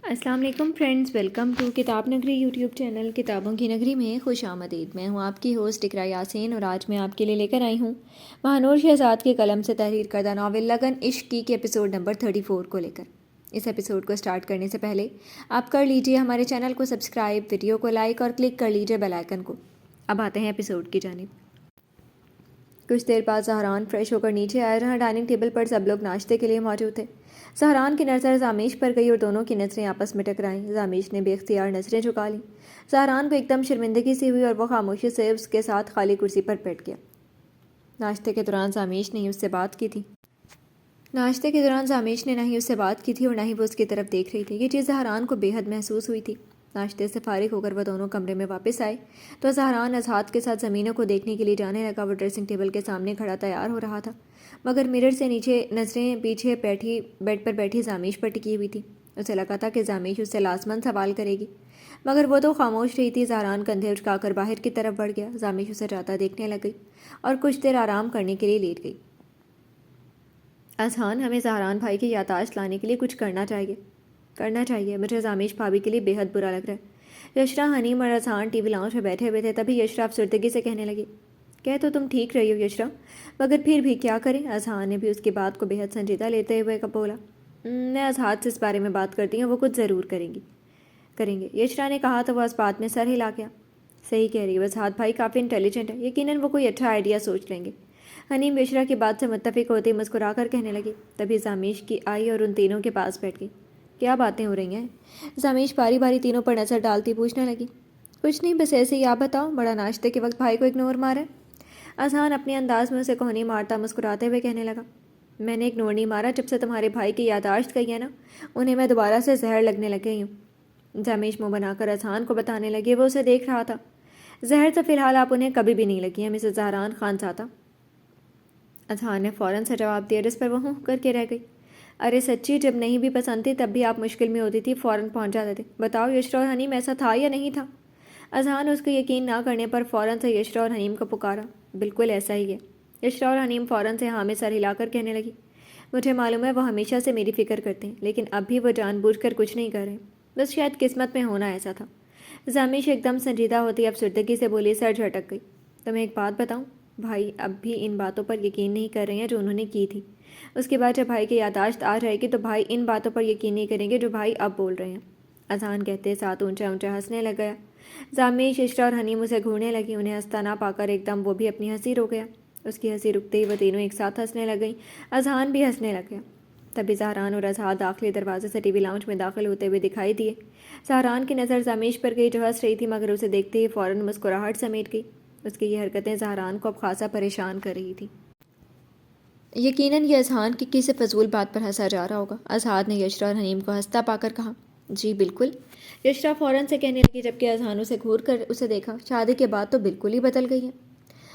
السلام علیکم friends, welcome to کتاب نگری یوٹیوب چینل کتابوں کی نگری میں خوش آمدید۔ میں ہوں آپ کی ہوسٹ اقرا یاسین اور آج میں آپ کے لیے لے کر آئی ہوں مہانور شہزاد کے قلم سے تحریر کردہ ناول لگن عشق کی کے ایپیسوڈ نمبر 34 کو لے کر۔ اس ایپیسوڈ کو سٹارٹ کرنے سے پہلے آپ کر لیجئے ہمارے چینل کو سبسکرائب، ویڈیو کو لائک اور کلک کر لیجئے بیل آئیکن کو۔ اب آتے ہیں ایپیسوڈ کی جانب۔ کچھ دیر بعد زہران فریش ہو کر نیچے آیا جہاں ڈائننگ ٹیبل پر سب لوگ ناشتے کے لیے موجود تھے۔ زہران کی نظر زامیش پر گئی اور دونوں کی نظریں آپس میں ٹکرائیں۔ زامیش نے بے اختیار نظریں جھکا لیں۔ زہران کو ایک دم شرمندگی سی ہوئی اور وہ خاموشی سے اس کے ساتھ خالی کرسی پر بیٹھ گیا۔ ناشتے کے دوران زامیش نے اس سے بات کی تھی اور نہ ہی وہ اس کی طرف دیکھ رہی تھی۔ یہ چیز زہران کو بے حد محسوس ہوئی تھی۔ ناشتے سے فارغ ہو کر وہ دونوں کمرے میں واپس آئے تو زہران اظہار کے ساتھ زمینوں کو دیکھنے کے لیے جانے لگا۔ وہ ڈریسنگ ٹیبل کے سامنے کھڑا تیار ہو رہا تھا مگر مرر سے نیچے نظریں پیچھے بیڈ پر بیٹھی زامیش پر ٹکی ہوئی تھی۔ اسے لگا تھا کہ زامیش اس سے لازماً سوال کرے گی مگر وہ تو خاموش رہی تھی۔ زہران کندھے اچکا کر باہر کی طرف بڑھ گیا۔ زامیش اسے جاتا دیکھنے لگ گئی اور کچھ دیر آرام کرنے کے لیے لیٹ گئی۔ اذہان، ہمیں زہران بھائی کی یادداشت لانے کے لیے کچھ کرنا چاہیے۔ مجھے زامیش بھابھی کے لیے بے حد برا لگ رہا ہے۔ یشرا، حنیم اور اذہان ٹی وی لاؤنج میں بیٹھے ہوئے تھے۔ تبھی یشرا افسردگی سے کہنے لگی، کہہ تو تم ٹھیک رہی ہو یشرا، مگر پھر بھی کیا کریں؟ اذہان نے بھی اس کی بات کو بے حد سنجیدہ لیتے ہوئے بولا، میں اذہان سے اس بارے میں بات کرتی ہوں، وہ کچھ ضرور کریں گے۔ یشرا نے کہا تو وہ اس بات میں سر ہلا گیا۔ صحیح کہہ رہی ہو، اذہان بھائی کافی انٹیلیجنٹ ہے، یقیناً وہ کوئی اچھا آئیڈیا سوچ لیں گے۔ حنیم یشرا کی بات سے متفق ہوتی مسکرا کر کہنے لگی۔ تبھی زامیش کی آئی اور ان تینوں کے پاس بیٹھ گئی۔ کیا باتیں ہو رہی ہیں؟ زامیش باری باری تینوں پر نظر ڈالتی پوچھنے لگی۔ کچھ نہیں، بس ایسے ہی، آپ بتاؤ، بڑا ناشتے کے وقت بھائی کو اگنور مارا ہے؟ اذہان اپنے انداز میں اسے کوہنی مارتا مسکراتے ہوئے کہنے لگا، میں نے اگنور نہیں مارا، جب سے تمہارے بھائی کی یادداشت گئی ہے نا، انہیں میں دوبارہ سے زہر لگنے لگ گئی ہوں۔ زامیش منہ بنا کر اذہان کو بتانے لگی۔ وہ اسے دیکھ رہا تھا۔ زہر تو فی الحال آپ انہیں کبھی بھی نہیں لگی ہیں مسز زہران خانزادہ۔ اذہان نے فوراً سے جواب دیا، جس پر وہ ہوں کر کے رہ گئی۔ ارے سچی، جب نہیں بھی پسند تھی تب بھی آپ مشکل میں ہوتی تھی فوراً پہنچ جاتے تھے۔ بتاؤ یشرا اور حنیم، ایسا تھا یا نہیں تھا؟ اذہان اس کو یقین نہ کرنے پر فوراً سے یشرا اور حنیم کو پکارا۔ بالکل ایسا ہی ہے، یشرا اور حنیم فوراً سے ہاں میں سر ہلا کر کہنے لگی۔ مجھے معلوم ہے وہ ہمیشہ سے میری فکر کرتے ہیں، لیکن اب بھی وہ جان بوجھ کر کچھ نہیں کر رہے، بس شاید قسمت میں ہونا ایسا تھا۔ زامیش ایک دم سنجیدہ ہوتی افسردگی سے بولی، سر جھٹک گئی۔ تمہیں ایک بات بتاؤں، بھائی اب بھی ان باتوں پر یقین نہیں کر رہے ہیں جو انہوں نے کی تھی۔ اس کے بعد جب بھائی کی یادداشت آ جائے گی تو بھائی ان باتوں پر یقین نہیں کریں گے جو بھائی اب بول رہے ہیں۔ اذہان کہتے ساتھ اونچا اونچا ہنسنے لگ گیا۔ زامیش، یشرا اور حنیم اسے گھورنے لگی۔ انہیں ہنستا نہ پا کر ایک دم وہ بھی اپنی ہنسی روک گیا۔ اس کی ہنسی رکتے ہی وہ تینوں ایک ساتھ ہنسنے لگ گئیں۔ اذہان بھی ہنسنے لگ گیا۔ تبھی زہران اور اذہان داخلی دروازے سے ٹی وی لاؤنج میں داخل ہوتے ہوئے دکھائی دیے۔ زہران کی نظر زامیش پر گئی جو ہنس رہی تھی مگر اسے دیکھتے ہی فوراً مسکراہٹ سمیٹ گئی۔ اس کی یہ حرکتیں زہران کو اب خاصا پریشان کر رہی تھی۔ یقیناً یہ اذہان کی کسی فضول بات پر ہنسا جا رہا ہوگا۔ اذہان نے یشرا اور حنیم کو ہنستا پا کر کہا، جی بالکل۔ یشرا فوراً سے کہنے لگی جبکہ اذہان اسے گھور کر اسے دیکھا، شادی کے بعد تو بالکل ہی بدل گئی ہے۔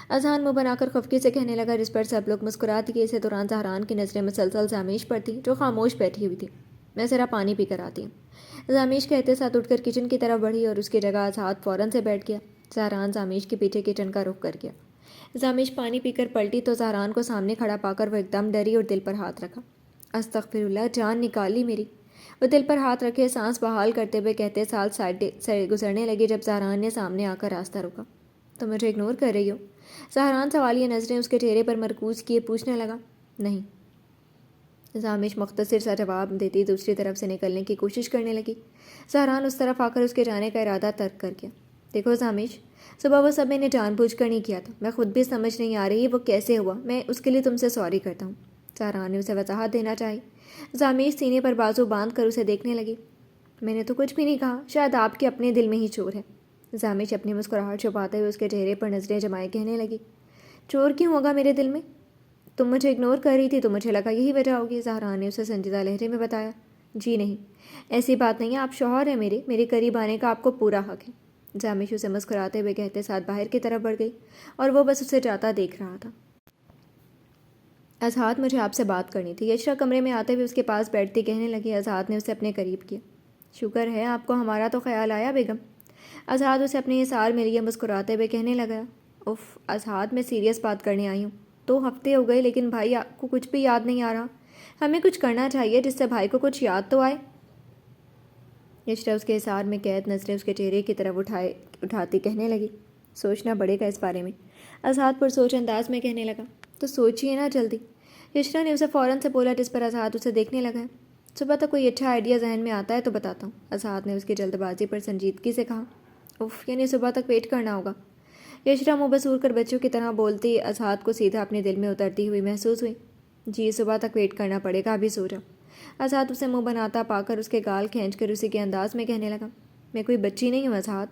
اذہان منہ بنا کر خفگی سے کہنے لگا، جس پر سب لوگ مسکرا دیے۔ اسی دوران زہران کی نظریں مسلسل زامیش پر تھیں جو خاموش بیٹھی ہوئی تھی۔ میں ذرا پانی پی کر آتی ہوں۔ زامیش کہتے ساتھ اٹھ کر کچن کی طرف بڑھی اور اس کی جگہ اذہان فوراً سے بیٹھ گیا۔ زہران زامیش کے پیچھے کچن کا رخ کر گیا۔ زامیش پانی پی کر پلٹی تو زہران کو سامنے کھڑا پا کر وہ ایک دم ڈری اور دل پر ہاتھ رکھا۔ استغفر اللہ، جان نکال لی میری۔ وہ دل پر ہاتھ رکھے سانس بحال کرتے ہوئے کہتے ساتھ سائڈ سے گزرنے لگی جب زہران نے سامنے آ کر راستہ روکا۔ تو مجھے اگنور کر رہی ہو؟ زہران سوالیہ نظریں اس کے چہرے پر مرکوز کیے پوچھنے لگا۔ نہیں۔ زامیش مختصر سا جواب دیتی دوسری طرف سے نکلنے کی کوشش کرنے لگی۔ زہران اس طرف آ کر اس کے جانے کا ارادہ ترک کر گیا۔ دیکھو زامیش، صبح وہ سب میں نے جان بوجھ کر نہیں کیا تھا، میں خود بھی سمجھ نہیں آ رہی وہ کیسے ہوا، میں اس کے لیے تم سے سوری کرتا ہوں۔ زہران نے اسے وضاحت دینا چاہی۔ زامیش سینے پر بازو باندھ کر اسے دیکھنے لگی۔ میں نے تو کچھ بھی نہیں کہا، شاید آپ کے اپنے دل میں ہی چور ہے۔ زامیش اپنی مسکراہٹ چھپاتے ہوئے اس کے چہرے پر نظریں جمائے کہنے لگی، چور کیوں ہوگا میرے دل میں؟ تم مجھے اگنور کر رہی تھی تو مجھے لگا یہی وجہ ہوگی۔ زہران نے اسے سنجیدہ لہجے میں بتایا، جی نہیں، ایسی بات نہیں ہے، آپ شوہر ہیں میرے قریب آنے کا آپ کو پورا حق ہے۔ زامیش اسے مسکراتے ہوئے کہتے ساتھ باہر کی طرف بڑھ گئی اور وہ بس اسے جاتا دیکھ رہا تھا۔ اذہان، مجھے آپ سے بات کرنی تھی۔ یشرا کمرے میں آتے ہوئے اس کے پاس بیٹھتی کہنے لگی۔ اذہان نے اسے اپنے قریب کیا۔ شکر ہے آپ کو ہمارا تو خیال آیا بیگم۔ اذہان اسے اپنے حصار میں لیے مسکراتے ہوئے کہنے لگا، اف اذہان، میں سیریس بات کرنے آئی ہوں۔ 2 ہفتے ہو گئے لیکن بھائی کو کچھ بھی یاد نہیں آ رہا۔ ہمیں کچھ کرنا چاہیے جس سے بھائی کو کچھ یاد تو آئے۔ یشرا اس کے حصار میں قید نظریں اس کے چہرے کی طرف اٹھاتی کہنے لگی، سوچنا پڑے گا اس بارے میں۔ آزاد پر سوچ انداز میں کہنے لگا، تو سوچیے نا جلدی۔ یشرا نے اسے فوراً سے بولا، جس پر آزاد اسے دیکھنے لگا ہے۔ صبح تک کوئی اچھا آئیڈیا ذہن میں آتا ہے تو بتاتا ہوں۔ آزاد نے اس کی جلد بازی پر سنجیدگی سے کہا۔ اف، یعنی صبح تک ویٹ کرنا ہوگا؟ یشرا منہ بسور کر بچوں کی طرح بولتی آزاد کو سیدھا اپنے دل میں اترتی ہوئی محسوس ہوئی۔ جی صبح تک ویٹ کرنا پڑے گا، ابھی سو جاؤ۔ آزاد اسے منہ بناتا پا کر اس کے گال کھینچ کر اسی کے انداز میں کہنے لگا، میں کوئی بچی نہیں ہوں آزاد۔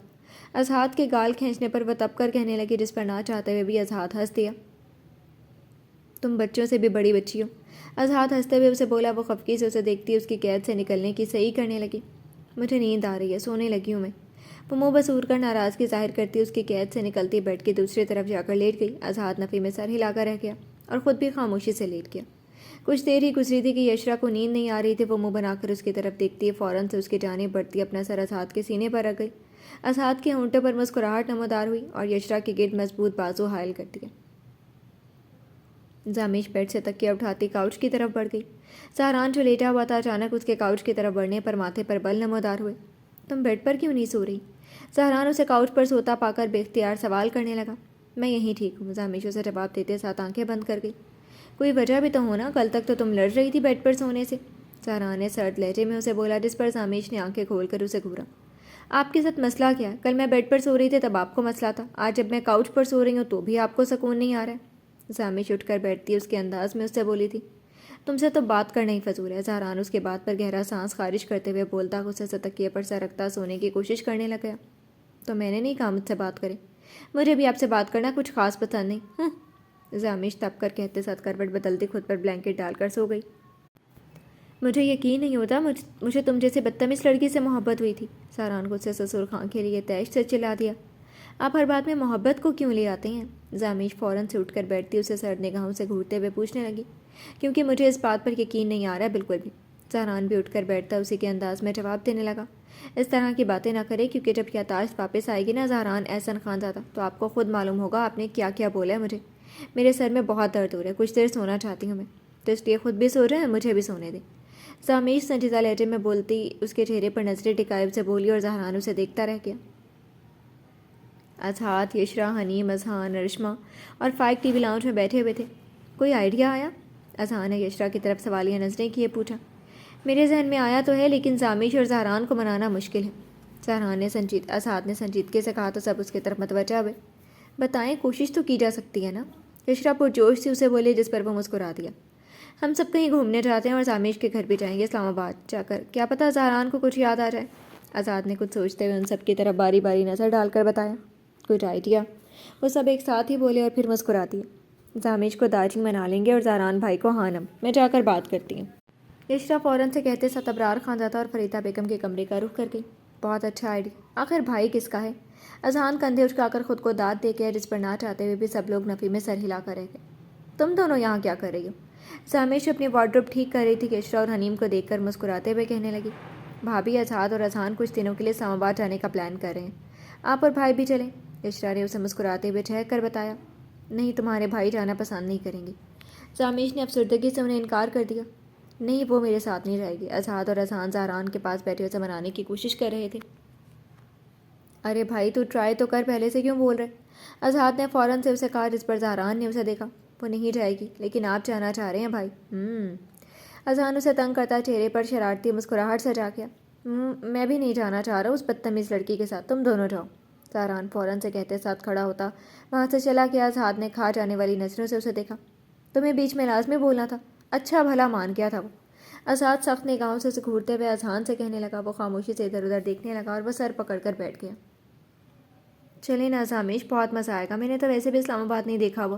آزاد کے گال کھینچنے پر وہ تب کر کہنے لگی جس پر نہ چاہتے ہوئے بھی آزاد ہنس دیا۔ تم بچوں سے بھی بڑی بچی ہو۔ آزاد ہنستے ہوئے اسے بولا۔ وہ خفگی سے اسے دیکھتی اس کی قید سے نکلنے کی صحیح کرنے لگی۔ مجھے نیند آ رہی ہے، سونے لگی ہوں میں۔ وہ منہ بسور کر ناراضگی ظاہر کرتی اس کی قید سے نکلتی بیڈ کی دوسری طرف جا کر لیٹ گئی۔ آزاد نفی میں سر ہلا کر رہ گیا اور خود بھی خاموشی سے لیٹ گیا۔ کچھ دیر ہی گزری تھی کہ یشرا کو نیند نہیں آ رہی تھی۔ وہ منہ بنا کر اس کی طرف دیکھتی فوراً سے اس کی جانب بڑھتی اپنا سر آزاد کے سینے پر رکھ گئی۔ آزاد کے ہونٹوں پر مسکراہٹ نمودار ہوئی اور یشرا کے گرد مضبوط بازو حائل کر دیا۔ زامیش بیڈ سے تکیہ اٹھاتی کاؤچ کی طرف بڑھ گئی۔ سہران جو لیٹا ہوا تھا اچانک اس کے کاؤچ کی طرف بڑھنے پر ماتھے پر بل نمودار ہوئے۔ تم بیڈ پر کیوں نہیں سو رہی؟ سہران اسے کاؤچ پر سوتا پا کر بے اختیار سوال کرنے لگا۔ میں یہیں ٹھیک ہوں، زامیش اسے جواب دیتے ساتھ آنکھیں بند کر گئی۔ کوئی وجہ بھی تو ہونا، کل تک تو تم لڑ رہی تھی بیڈ پر سونے سے۔ سہران نے سرد لہجے میں اسے بولا، جس پر زامیش نے آنکھیں کھول کر اسے گھورا۔ آپ کے ساتھ مسئلہ کیا ہے؟ کل میں بیڈ پر سو رہی تھی تب آپ کو مسئلہ تھا، آج جب میں کاؤچ پر سو رہی ہوں تو بھی آپ کو سکون نہیں آ رہا ہے۔ زامیش اٹھ کر بیٹھتی اس کے انداز میں اس سے بولی تھی، تم سے تو بات کرنا ہی فضول ہے۔ سہران اس کے بات پر گہرا سانس خارج کرتے ہوئے بولتا غصے سے تکیے پر سر رکھتا سونے کی کوشش کرنے لگا۔ تو میں نے نہیں کہا مجھ سے بات کرے، مجھے بھی آپ سے بات کرنا کچھ خاص پسند نہیں۔ زامیش تب کر کہتے ساتھ کروٹ بدلتی خود پر بلینکٹ ڈال کر سو گئی۔ مجھے یقین نہیں ہوتا مجھے تم جیسے بدتمیز لڑکی سے محبت ہوئی تھی۔ سہران غصے سے سرخ آنکھیں لیے تیش سے چلا دیا۔ آپ ہر بات میں محبت کو کیوں لے آتے ہیں؟ زامیش فوراً سے اٹھ کر بیٹھتی اسے سرد نگاہوں سے گھورتے ہوئے پوچھنے لگی۔ کیونکہ مجھے اس بات پر یقین نہیں آ رہا بالکل بھی۔ سہران بھی اٹھ کر بیٹھتا اسی کے انداز میں جواب دینے لگا۔ اس طرح کی باتیں نہ کرے، کیونکہ جب یادداشت واپس آئے گی نا زہران احسن خان زادہ، تو آپ کو خود معلوم ہوگا آپ نے کیا کیا بولا ہے مجھے۔ میرے سر میں بہت درد ہو رہا ہے، کچھ دیر سونا چاہتی ہوں میں، تو اس لیے خود بھی سو رہے ہیں، مجھے بھی سونے دیں۔ زامیش سنجیدہ لہجے میں بولتی اس کے چہرے پر نظریں ٹکائے اسے بولی اور زہران اسے دیکھتا رہ گیا۔ آزاد، یشرا، حنیم، اذہان، ارشما اور فائق ٹی وی لاؤنج میں بیٹھے ہوئے تھے۔ کوئی آئیڈیا آیا؟ اذہان نے یشرا کی طرف سوالیہ نظریں کیے پوچھا۔ میرے ذہن میں آیا تو ہے، لیکن زامیش اور زہران کو منانا مشکل ہے۔ آزاد نے سنجیدگی سے کہا تو سب اس کی طرف متوجہ ہوئے۔ بتائیں، کوشش تو کی جا سکتی ہے نا؟ یشرا پرجوش سے اسے بولی، جس پر وہ مسکرا دیا۔ ہم سب کہیں گھومنے جاتے ہیں اور زامیش کے گھر بھی جائیں گے اسلام آباد جا کر، کیا پتہ زہران کو کچھ یاد آ جائے۔ آزاد نے کچھ سوچتے ہوئے ان سب کی طرف باری باری نظر ڈال کر بتایا۔ کچھ آئیڈیا؟ وہ سب ایک ساتھ ہی بولے اور پھر مسکرا دیا۔ زامیش کو داجی منا لیں گے اور زہران بھائی کو ہانم، میں جا کر بات کرتی ہوں۔ یشرا فوراً سے کہتے ساتھ ابرار خان زادہ اور فریدہ بیگم کے کمرے کا رخ کر گئی۔ بہت اچھا آئیڈیا، آخر بھائی کس کا ہے؟ اذہان کندھے اچکا کر خود کو داد دے گیا، جس پر نہ چاہتے ہوئے بھی سب لوگ نفی میں سر ہلا کر رہ گئے۔ تم دونوں یہاں کیا کر رہی ہو؟ زامیش اپنی وارڈروب ٹھیک کر رہی تھی کہ یشرا اور حنیم کو دیکھ کر مسکراتے ہوئے کہنے لگی، بھابھی آزاد اور اذہان کچھ دنوں کے لیے اسلام آباد جانے کا پلان کر رہے ہیں، آپ اور بھائی بھی چلیں۔ یشرا نے اسے مسکراتے ہوئے چہک کر بتایا۔ نہیں، تمہارے بھائی جانا پسند نہیں کریں گے۔ زامیش نے افسردگی سے انہیں انکار کر دیا۔ نہیں، وہ میرے ساتھ نہیں رہے گی۔ آزاد اور اذہان زہران کے پاس بیٹھے اسے منانے کی کوشش کر رہے تھے۔ ارے بھائی، تو ٹرائی تو کر، پہلے سے کیوں بول رہے؟ آزاد نے فوراً سے اسے کہا، جس پر زہران نے اسے دیکھا۔ وہ نہیں جائے گی، لیکن آپ جانا چاہ رہے ہیں بھائی؟ اذہان اسے تنگ کرتا چہرے پر شرارتی مسکراہٹ سجا گیا۔ میں بھی نہیں جانا چاہ رہا اس بدتمیز لڑکی کے ساتھ، تم دونوں جاؤ۔ زہران فوراً سے کہتے ساتھ کھڑا ہوتا وہاں سے چلا گیا۔ آزاد نے کھا جانے والی نظروں سے اسے دیکھا۔ تمہیں بیچ میں لازمی بولنا تھا، اچھا بھلا مان گیا تھا وہ۔ آزاد سخت نگاہوں سے اسے گھورتے ہوئے اذہان سے کہنے لگا۔ وہ خاموشی سے ادھر ادھر دیکھنے لگا اور وہ سر پکڑ کر بیٹھ گیا۔ چلیں نا زامیش، بہت مزہ آئے گا، میں نے تو ویسے بھی اسلام آباد نہیں دیکھا ہوا۔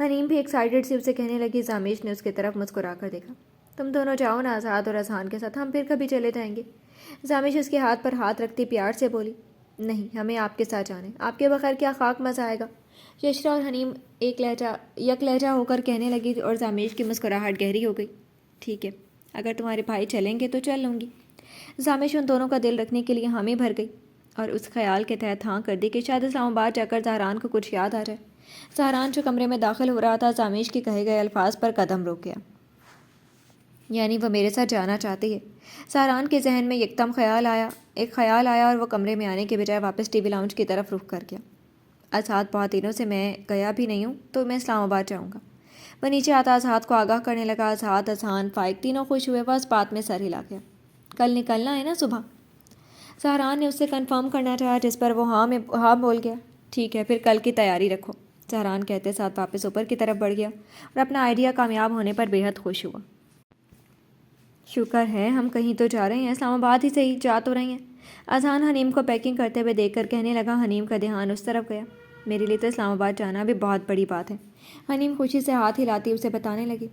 حنیم بھی ایکسائٹڈ سی اسے کہنے لگی۔ زامیش نے اس کی طرف مسکرا کر دیکھا۔ تم دونوں جاؤ نا آزاد اور اذہان کے ساتھ، ہم پھر کبھی چلے جائیں گے۔ زامیش اس کے ہاتھ پر ہاتھ رکھتی پیار سے بولی، نہیں، ہمیں آپ کے ساتھ جانا ہے، آپ کے بغیر کیا خاک مزہ آئے گا۔ یشرا اور حنیم یک لہجہ ہو کر کہنے لگی اور زامیش کی مسکراہٹ گہری ہو گئی۔ ٹھیک ہے، اگر تمہارے بھائی چلیں گے تو چل لوں گی۔ زامیش ان دونوں کا دل رکھنے کے لیے حامی بھر گئی اور اس خیال کے تحت ہاں کر دی کہ شاید اسلام آباد جا کر زہران کو کچھ یاد آ جائے۔ زہران جو کمرے میں داخل ہو رہا تھا، زامیش کے کہے گئے الفاظ پر قدم روک گیا۔ یعنی وہ میرے ساتھ جانا چاہتی ہے؟ سہران کے ذہن میں یکدم ایک خیال آیا اور وہ کمرے میں آنے کے بجائے واپس ٹی وی لاؤنج کی طرف رخ کر گیا۔ اسعد بہت دنوں سے میں گیا بھی نہیں ہوں تو میں اسلام آباد جاؤں گا۔ وہ نیچے آتا اسعد کو آگاہ کرنے لگا۔ اسعد، اذہان، فائق تینوں خوش ہوئے۔ وہ اس بات میں سر ہلا گیا۔ کل نکلنا ہے نا صبح؟ سہران نے اس سے کنفرم کرنا چاہا، جس پر وہ ہاں بول گیا۔ ٹھیک ہے، پھر کل کی تیاری رکھو، سہران کہتے ساتھ واپس اوپر کی طرف بڑھ گیا اور اپنا آئیڈیا کامیاب ہونے پر بے حد خوش ہوا۔ شکر ہے ہم کہیں تو جا رہے ہیں، اسلام آباد ہی صحیح، جا تو رہی ہیں۔ اذہان حنیم کو پیکنگ کرتے ہوئے دیکھ کر کہنے لگا۔ حنیم کا دھیان اس طرف گیا۔ میرے لیے تو اسلام آباد جانا بھی بہت بڑی بات ہے، حنیم خوشی سے ہاتھ ہلاتی اسے بتانے لگی۔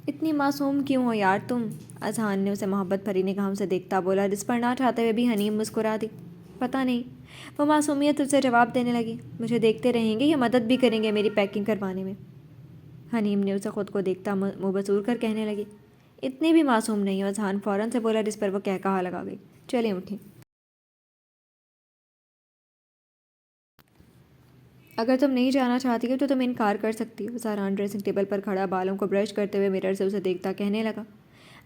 اتنی معصوم کیوں ہو یار تم؟ اذہان نے اسے محبت بھری نگاہوں سے دیکھتا بولا، جس پر نہ چاہتے ہوئے بھی حنیم مسکرا دی۔ پتہ نہیں، وہ معصومیت اسے جواب دینے لگی۔ مجھے دیکھتے رہیں گے یا مدد بھی کریں گے میری پیکنگ کروانے میں؟ حنیم نے اسے خود کو دیکھتا منہ بسور کر کہنے لگی۔ اتنی بھی معصوم نہیں ہو، اذہان فوراً سے بولا، جس پر وہ کہا لگا گئی۔ چلیں اٹھیں۔ اگر تم نہیں جانا چاہتی ہو تو تم انکار کر سکتی ہو، سہران ڈریسنگ ٹیبل پر کھڑا بالوں کو برش کرتے ہوئے مرر سے اسے دیکھتا کہنے لگا۔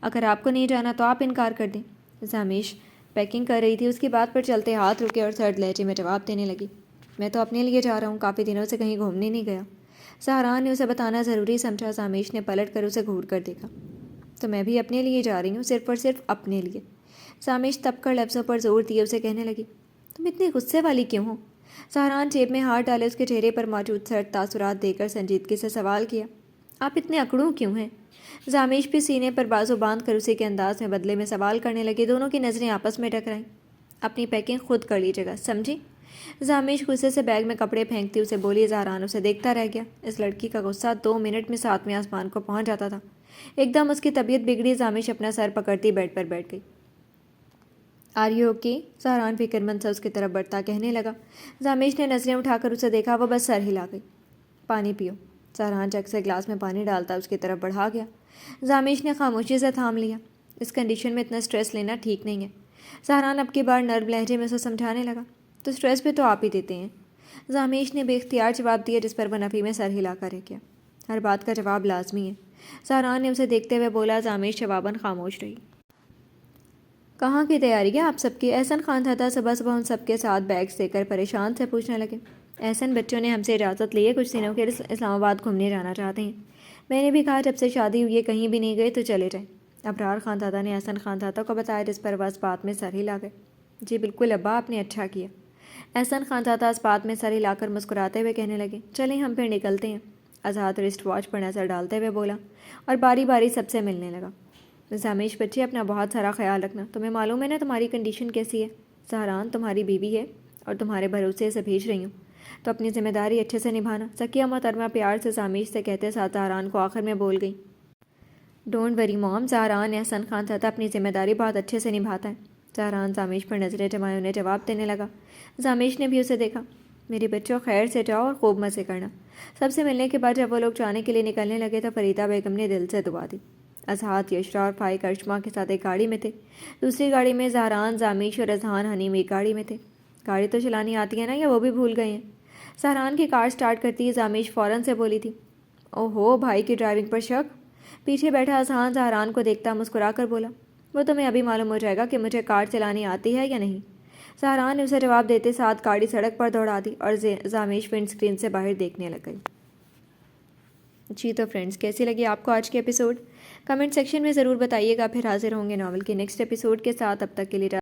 اگر آپ کو نہیں جانا تو آپ انکار کر دیں۔ زامیش پیکنگ کر رہی تھی، اس کی بات پر چلتے ہاتھ رکے اور سرد لہجے میں جواب دینے لگی۔ میں تو اپنے لیے جا رہا ہوں، کافی دنوں سے کہیں گھومنے نہیں گیا۔ سہران نے اسے بتانا ضروری سمجھا۔ زامیش نے پلٹ کر اسے گھور کر دیکھا۔ تو میں بھی اپنے لیے جا رہی ہوں، صرف اور صرف اپنے لیے۔ زامیش تپ کر لفظوں پر زور دیے اسے کہنے لگی۔ تم اتنی غصے والی کیوں ہو؟ سہران جیب میں ہاتھ ڈالے اس کے چہرے پر موجود سرد تاثرات دے کر سنجیدگی سے سوال کیا۔ آپ اتنے اکڑوں کیوں ہیں؟ زامیش بھی سینے پر بازو باندھ کر اسی کے انداز میں بدلے میں سوال کرنے لگی۔ دونوں کی نظریں آپس میں ٹکرائیں۔ اپنی پیکنگ خود کر لیجیے گا، سمجھی؟ زامیش غصے سے بیگ میں کپڑے پھینکتی اسے بولی۔ سہران اسے دیکھتا رہ گیا۔ اس لڑکی کا غصہ 2 منٹ میں 7ویں آسمان کو پہنچ جاتا تھا۔ ایک دم اس کی طبیعت بگڑی۔ زامیش اپنا سر پکڑتی بیڈ پر بیٹھ گئی۔ Are you okay? سہران فکر مند سے اس کی طرف بڑھتا کہنے لگا۔ زامیش نے نظریں اٹھا کر اسے دیکھا، وہ بس سر ہلا گئی۔ پانی پیو، سہران جگ سے گلاس میں پانی ڈالتا اس کی طرف بڑھا گیا۔ زامیش نے خاموشی سے تھام لیا۔ اس کنڈیشن میں اتنا سٹریس لینا ٹھیک نہیں ہے، سہران اب کی بار نرم لہجے میں اسے سمجھانے لگا۔ تو سٹریس بھی تو آپ ہی دیتے ہیں، زامیش نے بے اختیار جواب دیا، جس پر وہ نفی میں سر ہلا کر رہ گیا۔ ہر بات کا جواب لازمی ہے، سہران نے اسے دیکھتے ہوئے بولا۔ زامیش جواباً خاموش رہی۔ کہاں کی تیاری ہے آپ سب کی؟ احسن خان تھا صبح صبح ان سب کے ساتھ بیگس دے کر پریشان سے پوچھنے لگے۔ احسن، بچوں نے ہم سے اجازت لی ہے، کچھ دنوں کے اسلام آباد گھومنے جانا چاہتے ہیں۔ میں نے بھی کہا جب سے شادی ہوئی ہے کہیں بھی نہیں گئے تو چلے جائیں۔ ابرار خان دادا نے احسن خان دادا کو بتایا، جس پر وہ اس بات میں سر ہلا گئے۔ جی بالکل ابا، آپ نے اچھا کیا۔ احسن خان دادا اس بات میں سر ہلا کر مسکراتے ہوئے کہنے لگے۔ چلیں ہم پھر نکلتے ہیں۔ آزاد رسٹ واچ پر نظر ڈالتے ہوئے بولا اور باری باری سب سے ملنے لگا۔ زامیش بچے، اپنا بہت سارا خیال رکھنا، تمہیں معلوم ہے نا تمہاری کنڈیشن کیسی ہے؟ سہران تمہاری بیوی ہے اور تمہارے بھروسے سے بھیج رہی ہوں، تو اپنی ذمہ داری اچھے سے نبھانا، سکیہ محترمہ پیار سے زامیش سے کہتے ساتھ سہران کو آخر میں بول گئی۔ ڈونٹ وری موم، سہران احسن خان تھا اپنی ذمہ داری بہت اچھے سے نبھاتا ہے۔ سہران زامیش پر نظریں جمائے انہیں جواب دینے لگا۔ زامیش نے بھی اسے دیکھا۔ میرے بچوں، خیر سے جاؤ اور خوب مزے کرنا۔ سب سے ملنے کے بعد جب وہ لوگ جانے کے لیے نکلنے لگے تو فریدہ بیگم نے دل سے دعا دی۔ اسعد، یشرا اور فائق ارشما کے ساتھ ایک گاڑی میں تھے۔ دوسری گاڑی میں سہران، زامیش اور اذہان حنیم ایک گاڑی میں تھے۔ گاڑی تو چلانی آتی ہے نا، یا وہ بھی بھول گئے ہیں؟ سہران کی کار سٹارٹ کرتی ہی زامیش فوراً سے بولی تھی۔ او ہو، بھائی کی ڈرائیونگ پر شک؟ پیچھے بیٹھا اذہان سہران کو دیکھتا مسکرا کر بولا، وہ تمہیں ابھی معلوم ہو جائے گا کہ مجھے کار چلانی آتی ہے یا نہیں۔ سہران نے اسے جواب دیتے ساتھ گاڑی سڑک پر دوڑا دی اور زامیش ونڈ اسکرین سے باہر دیکھنے لگ گئی۔ جی تو فرینڈز، کیسی لگی آپ کو آج کے ایپیسوڈ؟ کمنٹ سیکشن میں ضرور بتائیے گا۔ پھر حاضر ہوں گے ناول کے نیکسٹ ایپیسوڈ کے ساتھ، اب تک کے لیے